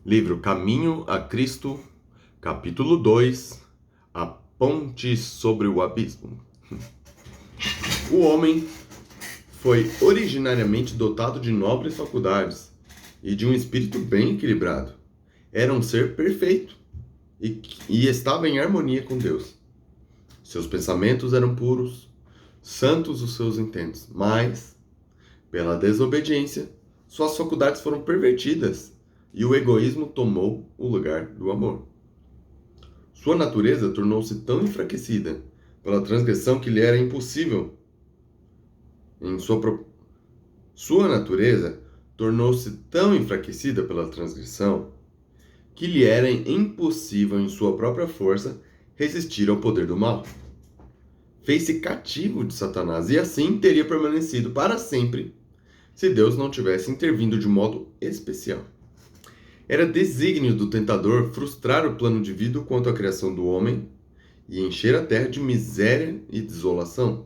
Livro Caminho a Cristo, capítulo 2, A Ponte sobre o Abismo. O homem foi originariamente dotado de nobres faculdades e de um espírito bem equilibrado. Era um ser perfeito e estava em harmonia com Deus. Seus pensamentos eram puros, santos os seus intentos, mas, pela desobediência, suas faculdades foram pervertidas e o egoísmo tomou o lugar do amor. Sua natureza tornou-se tão enfraquecida pela transgressão que lhe era impossível Sua natureza tornou-se tão enfraquecida pela transgressão que lhe era impossível em sua própria força resistir ao poder do mal. Fez-se cativo de Satanás e assim teria permanecido para sempre se Deus não tivesse intervindo de modo especial. Era desígnio do tentador frustrar o plano divino quanto à criação do homem e encher a terra de miséria e desolação.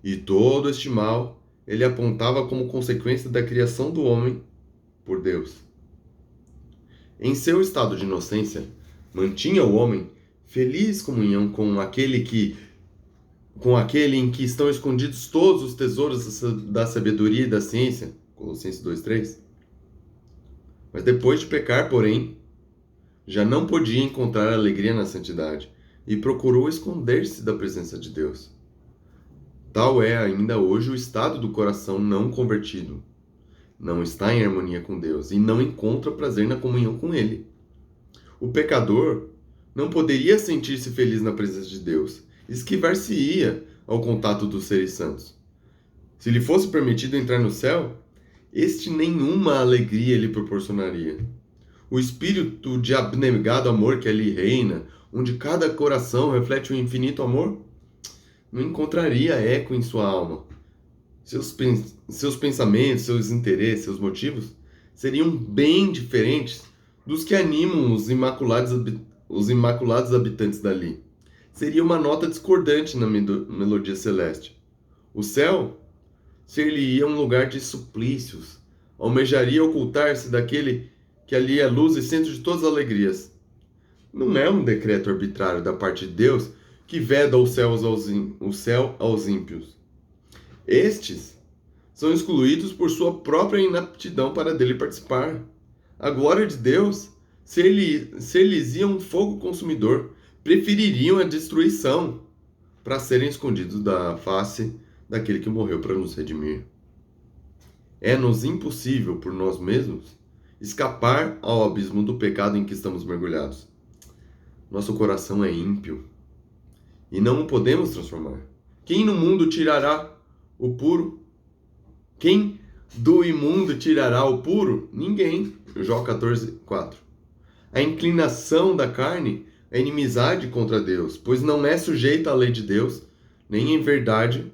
E todo este mal ele apontava como consequência da criação do homem por Deus. Em seu estado de inocência, mantinha o homem feliz comunhão com aquele em que estão escondidos todos os tesouros da sabedoria e da ciência. Colossenses 2:3. Mas depois de pecar, porém, já não podia encontrar alegria na santidade e procurou esconder-se da presença de Deus. Tal é ainda hoje o estado do coração não convertido. Não está em harmonia com Deus e não encontra prazer na comunhão com Ele. O pecador não poderia sentir-se feliz na presença de Deus, esquivar-se-ia ao contato dos seres santos. Se lhe fosse permitido entrar no céu, este nenhuma alegria lhe proporcionaria. O espírito de abnegado amor que ali reina, onde cada coração reflete o infinito amor, não encontraria eco em sua alma. Seus pensamentos, seus interesses, seus motivos seriam bem diferentes dos que animam os imaculados habitantes dali. Seria uma nota discordante na melodia celeste. O céu ser-lhe-ia um lugar de suplícios, almejaria ocultar-se daquele que ali é luz e centro de todas as alegrias. Não é um decreto arbitrário da parte de Deus que veda o céu aos ímpios. Estes são excluídos por sua própria inaptidão para dele participar. A glória de Deus ser-lhes-ia um fogo consumidor, prefeririam a destruição para serem escondidos da face daquele que morreu para nos redimir. É-nos impossível por nós mesmos escapar ao abismo do pecado em que estamos mergulhados. Nosso coração é ímpio e não o podemos transformar. Quem no mundo tirará o puro? Quem do imundo tirará o puro? Ninguém. Jó 14:4. A inclinação da carne é inimizade contra Deus, pois não é sujeita à lei de Deus, nem em verdade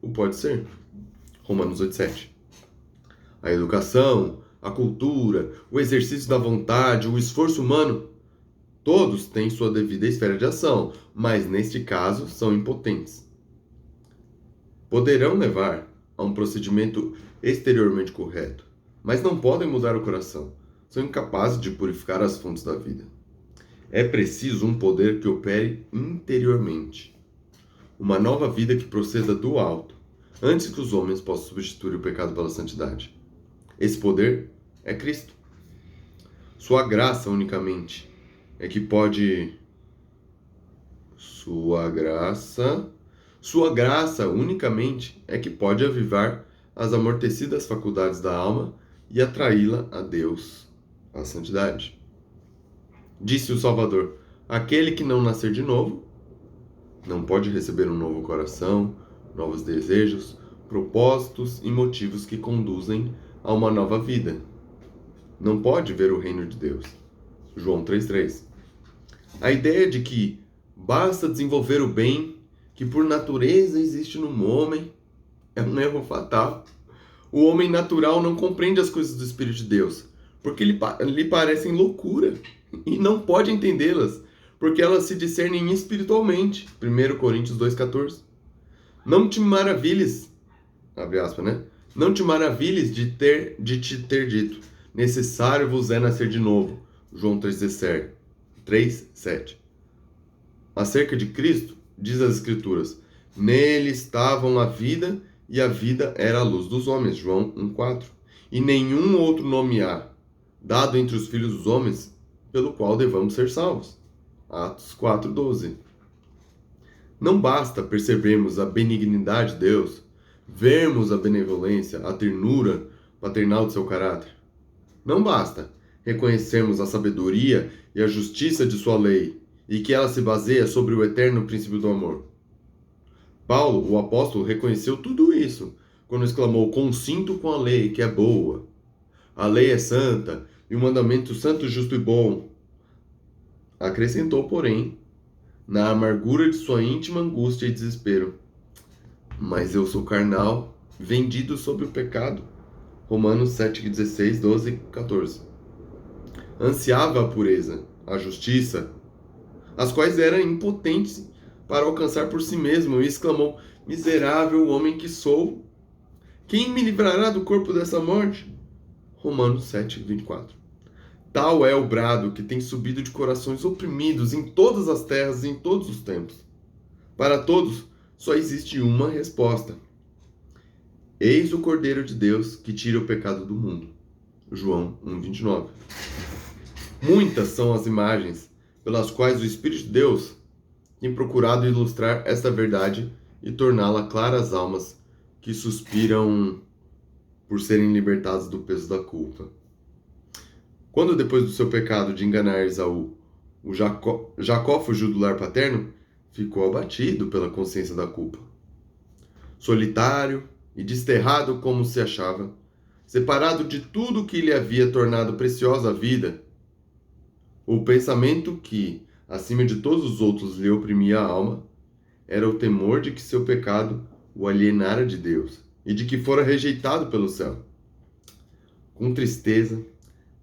o pode ser. Romanos 8:7. A educação, a cultura, o exercício da vontade, o esforço humano, todos têm sua devida esfera de ação, mas neste caso são impotentes. Poderão levar a um procedimento exteriormente correto, mas não podem mudar o coração. São incapazes de purificar as fontes da vida. É preciso um poder que opere interiormente. Uma nova vida que proceda do alto, antes que os homens possam substituir o pecado pela santidade. Esse poder é Cristo. Sua graça unicamente é que pode... Sua graça unicamente é que pode avivar as amortecidas faculdades da alma e atraí-la a Deus, à santidade. Disse o Salvador: aquele que não nascer de novo não pode receber um novo coração, novos desejos, propósitos e motivos que conduzem a uma nova vida. Não pode ver o reino de Deus. João 3:3. A ideia de que basta desenvolver o bem que por natureza existe no homem é um erro fatal. O homem natural não compreende as coisas do Espírito de Deus, porque lhe parecem loucura, e não pode entendê-las, porque elas se discernem espiritualmente. 1 Coríntios 2:14. Não te maravilhes, abre aspas, né? Não te maravilhes de te ter dito: necessário vos é nascer de novo. João 3,7. Acerca de Cristo, diz as Escrituras, nele estavam a vida, e a vida era a luz dos homens. João 1,4. E nenhum outro nome há, dado entre os filhos dos homens, pelo qual devamos ser salvos. Atos 4,12. Não basta percebermos a benignidade de Deus, vermos a benevolência, a ternura paternal de seu caráter. Não basta reconhecermos a sabedoria e a justiça de sua lei, e que ela se baseia sobre o eterno princípio do amor. Paulo, o apóstolo, reconheceu tudo isso quando exclamou: consinto com a lei, que é boa. A lei é santa, e o mandamento santo, justo e bom. Acrescentou, porém, na amargura de sua íntima angústia e desespero: mas eu sou carnal, vendido sob o pecado. Romanos 7,16, 12 e 14. Ansiava a pureza, a justiça, as quais eram impotentes para alcançar por si mesmo, e exclamou: miserável homem que sou, quem me livrará do corpo dessa morte? Romanos 7,24. Tal é o brado que tem subido de corações oprimidos em todas as terras e em todos os tempos. Para todos, só existe uma resposta: eis o Cordeiro de Deus que tira o pecado do mundo. João 1,29. Muitas são as imagens pelas quais o Espírito de Deus tem procurado ilustrar esta verdade e torná-la clara às almas que suspiram por serem libertadas do peso da culpa. Quando, depois do seu pecado de enganar Esaú, Jacó fugiu do lar paterno, ficou abatido pela consciência da culpa. Solitário e desterrado como se achava, separado de tudo que lhe havia tornado preciosa a vida, o pensamento que, acima de todos os outros, lhe oprimia a alma, era o temor de que seu pecado o alienara de Deus e de que fora rejeitado pelo céu. Com tristeza,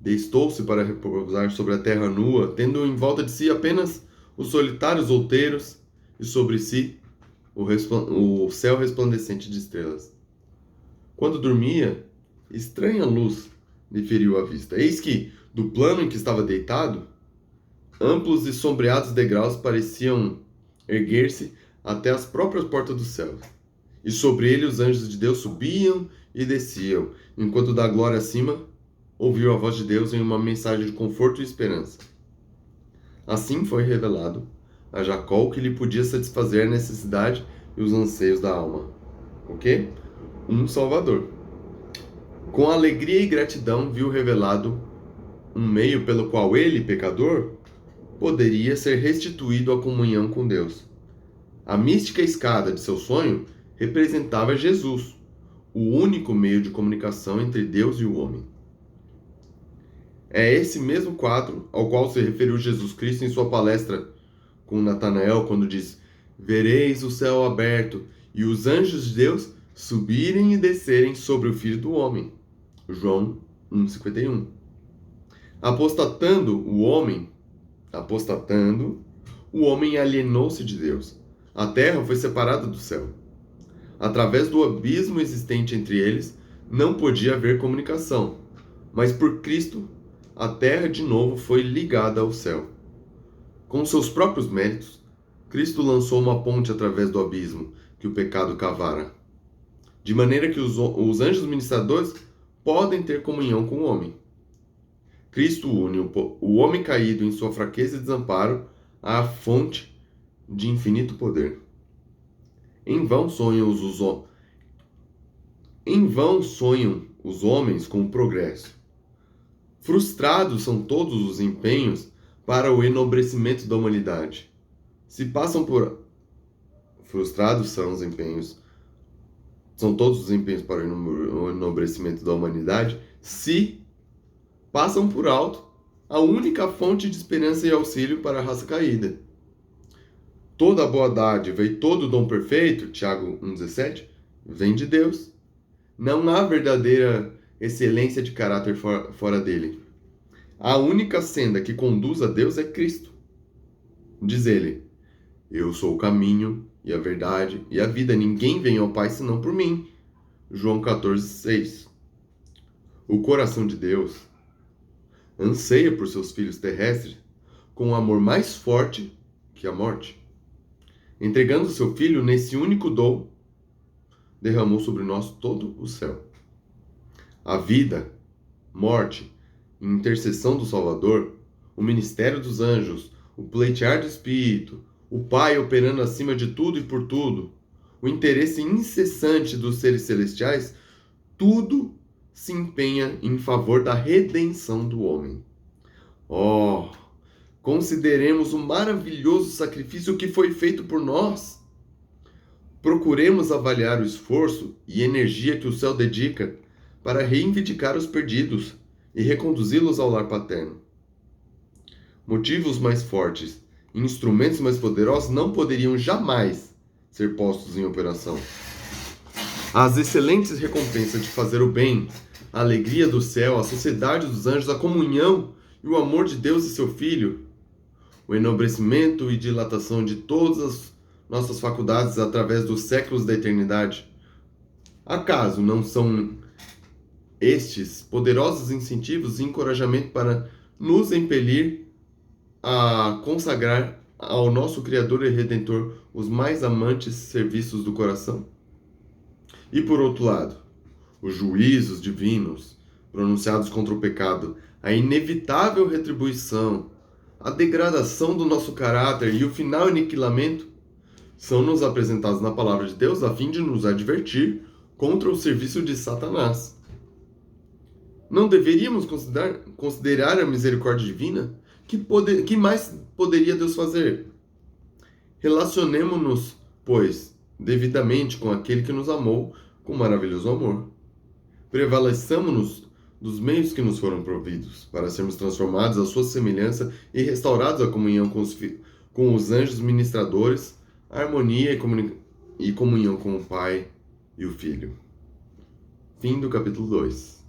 destou-se para repousar sobre a terra nua, tendo em volta de si apenas os solitários outeiros e sobre si o céu resplandecente de estrelas. Quando dormia, estranha luz lhe feriu a vista. Eis que, do plano em que estava deitado, amplos e sombreados degraus pareciam erguer-se até as próprias portas do céu. E sobre ele os anjos de Deus subiam e desciam, enquanto da glória acima ouviu a voz de Deus em uma mensagem de conforto e esperança. Assim foi revelado a Jacó o que lhe podia satisfazer a necessidade e os anseios da alma. O quê? Um Salvador. Com alegria e gratidão viu revelado um meio pelo qual ele, pecador, poderia ser restituído à comunhão com Deus. A mística escada de seu sonho representava Jesus, o único meio de comunicação entre Deus e o homem. É esse mesmo quadro ao qual se referiu Jesus Cristo em sua palestra com Natanael, quando diz: vereis o céu aberto e os anjos de Deus subirem e descerem sobre o Filho do Homem. João 1,51. Apostatando, o homem alienou-se de Deus. A terra foi separada do céu. Através do abismo existente entre eles, não podia haver comunicação. Mas por Cristo, a terra de novo foi ligada ao céu. Com seus próprios méritos, Cristo lançou uma ponte através do abismo que o pecado cavara, de maneira que os anjos ministradores podem ter comunhão com o homem. Cristo une o homem caído em sua fraqueza e desamparo à fonte de infinito poder. Em vão sonham os homens com o progresso. Frustrados são todos os empenhos para o enobrecimento da humanidade. Frustrados são todos os empenhos para o enobrecimento da humanidade, se passam por alto a única fonte de esperança e auxílio para a raça caída. Toda a boa dádiva e todo o dom perfeito, Tiago 1,17, vem de Deus. Não há verdadeira excelência de caráter fora dele. A única senda que conduz a Deus é Cristo. Diz ele: eu sou o caminho e a verdade e a vida. Ninguém vem ao Pai senão por mim. João 14,6. O coração de Deus anseia por seus filhos terrestres com um amor mais forte que a morte. Entregando seu filho nesse único dom, derramou sobre nós todo o céu. A vida, morte e intercessão do Salvador, o ministério dos anjos, o pleitear do Espírito, o Pai operando acima de tudo e por tudo, o interesse incessante dos seres celestiais, tudo se empenha em favor da redenção do homem. Oh, consideremos o maravilhoso sacrifício que foi feito por nós. Procuremos avaliar o esforço e energia que o céu dedica para reivindicar os perdidos e reconduzi-los ao lar paterno. Motivos mais fortes e instrumentos mais poderosos não poderiam jamais ser postos em operação. As excelentes recompensas de fazer o bem, a alegria do céu, a sociedade dos anjos, a comunhão e o amor de Deus e seu Filho, o enobrecimento e dilatação de todas as nossas faculdades através dos séculos da eternidade. Acaso não são estes poderosos incentivos e encorajamento para nos impelir a consagrar ao nosso Criador e Redentor os mais amantes serviços do coração? E por outro lado, os juízos divinos pronunciados contra o pecado, a inevitável retribuição, a degradação do nosso caráter e o final aniquilamento são-nos apresentados na palavra de Deus a fim de nos advertir contra o serviço de Satanás. Não deveríamos considerar a misericórdia divina? Que mais poderia Deus fazer? Relacionemo-nos, pois, devidamente com aquele que nos amou com maravilhoso amor. Prevaleçamo-nos dos meios que nos foram providos, para sermos transformados à sua semelhança e restaurados à comunhão com os anjos ministradores, a harmonia e comunhão com o Pai e o Filho. Fim do capítulo 2.